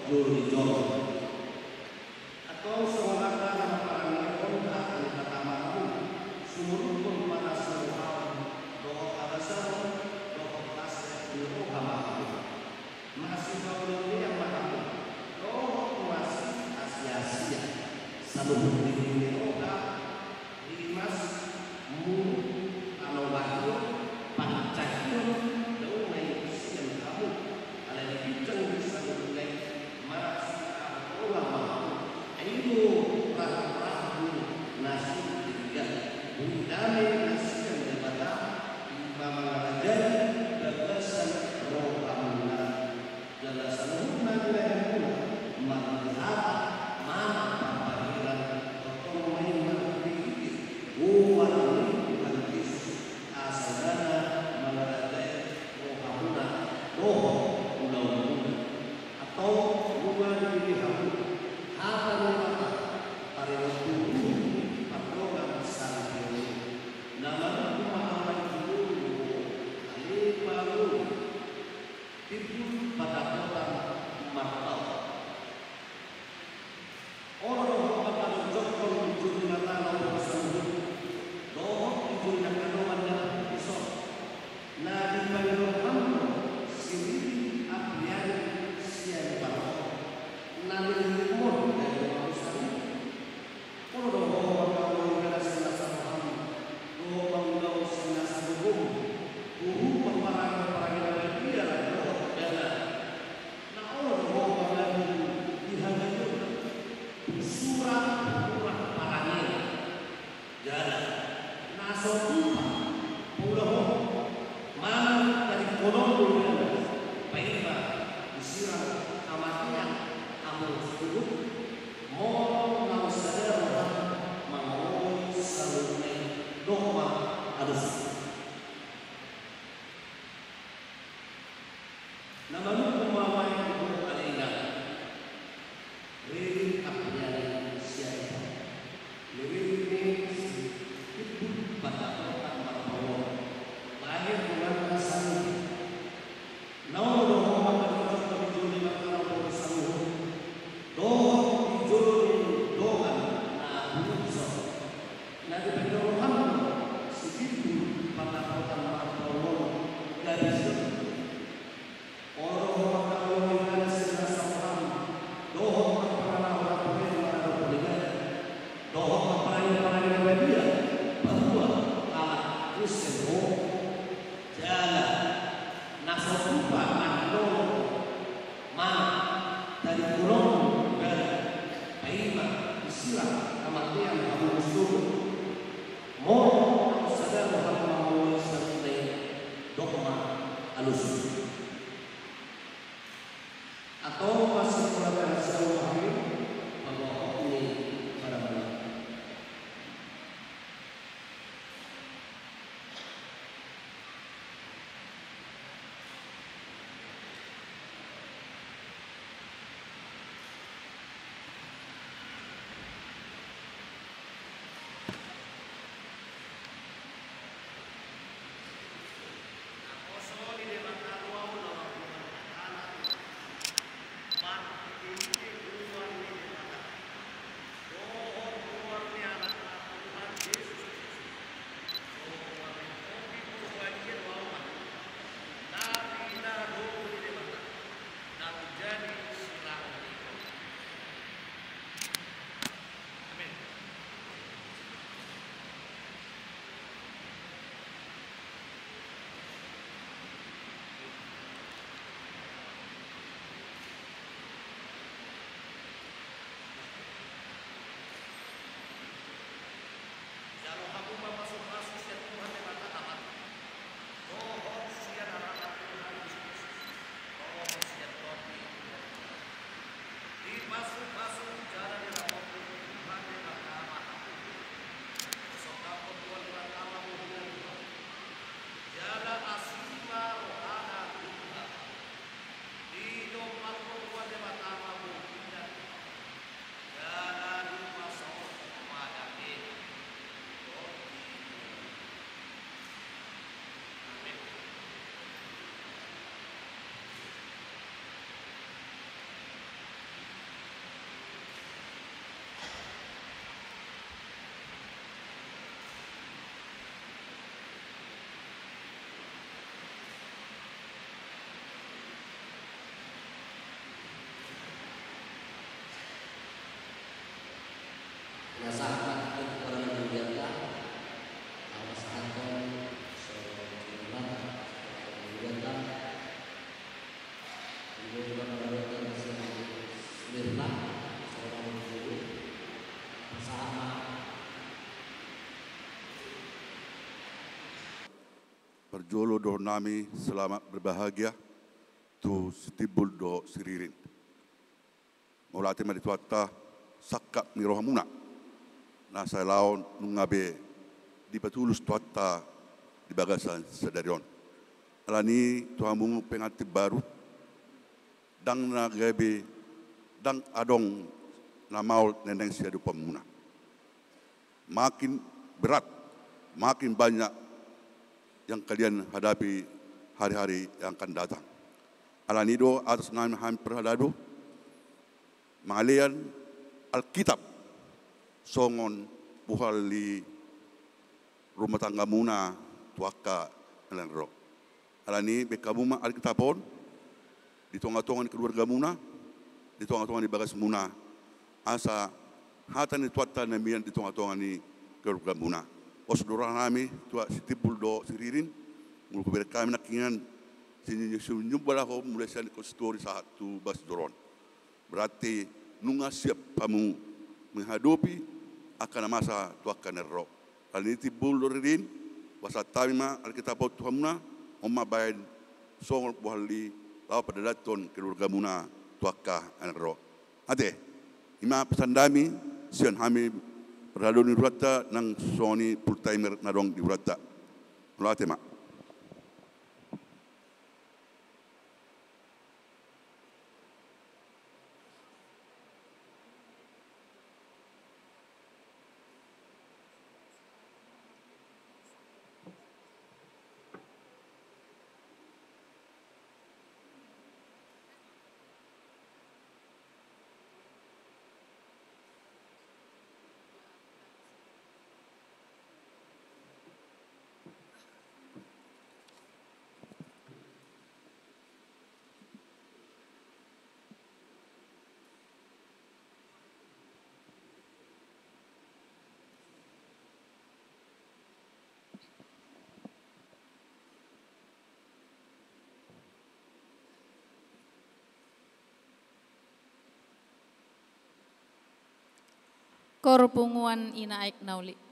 Jol atau seorang orang kontak di kata malu sumur pun pada seorang doa ada seorang doa tasnya di doa malu masih kau yang malu doa masih asia-asia selalu di doa di mas mu anu waktu pancaknya doa yang siang kamu ada di bidang bisa mulai itu ragu-ragu nasi tiga budaya nasi yang daripada imam raja gagasan roh amuna gagasan rumah wilayah melihat mana panggilan atau main berpikir warna hadis asalnya mengadai roh amuna roh undang-undang atau rumah dilihat apa nama hari waktu patronan sambil nama rumah orang dulu ali baru tipu pada kota Martau orang pada jokong tujuh mata orang sambut doh tujuh yang kanoannya besok nah di bagian sini apian siang baru nabi umur dari manusia kalau doa kalau kita senasa paham doa kalau senasa hukum peperangan dia doa jalan nah doa lagi dihadiri surat parangnya jalan nah sopa pulau mana dari kolom dunia baiklah disiram kematian hidup mau nggak sadar mau selalu doa harus namanya pemawai untuk kalian lebih apanya siapa lebih itu pada orang Martau lahir dengan rasanya namun doa pada kita di dalam bersama doa dijolong doa nah muncul nah di pendorongan segitu pada kota Martau garis orang kalau kita senasa paham doa pernah orang pernah berdengar doa pernah media bahwa alat usia jalan nasorupa mandor mana dari pulau istilah kematian kamu musuh mau sadar bahwa mau sertai dogma halus atau masih melakukan sebuah wahyu bahwa ini pada mana di depan Jolo do nami selamat berbahagia tu Sitibul do Siririn. Maulati mari tuata sakap ni rohamuna. Nasa laon nungabe di patulus tuata di bagasan sedarion. Alani tuamu pengati baru dang na gabe dang adong na maul neneng siadu pamuna. Makin berat, makin banyak yang kalian hadapi hari-hari yang akan datang. Alanido atas nama hampir hadadu, mengalian Alkitab, songon buhal di rumah tangga muna tuaka alan ro. Alani bekamuma Alkitabon, di tonga-tongan keluarga muna, di tonga-tongan di bagas muna, asa hatan di tuata namian di tonga-tongan di keluarga muna. Osdora nami tua Sitibul do Siririn mulu kami nakingan sinyumbala ko mulai sa story sa tu bas doron. Berarti nunga siap kamu menghadapi akan masa tua kanero. Kali ini Tibul do Siririn wasa tamima Alkitab tuhamna omma bayan songol buhali law pada daton keluarga muna tuaka anero. Ade ima pesandami sian hami Radon di Urata nang Sony full timer nadong di Urata. Mulate mak. Korpunguan inaik nauli.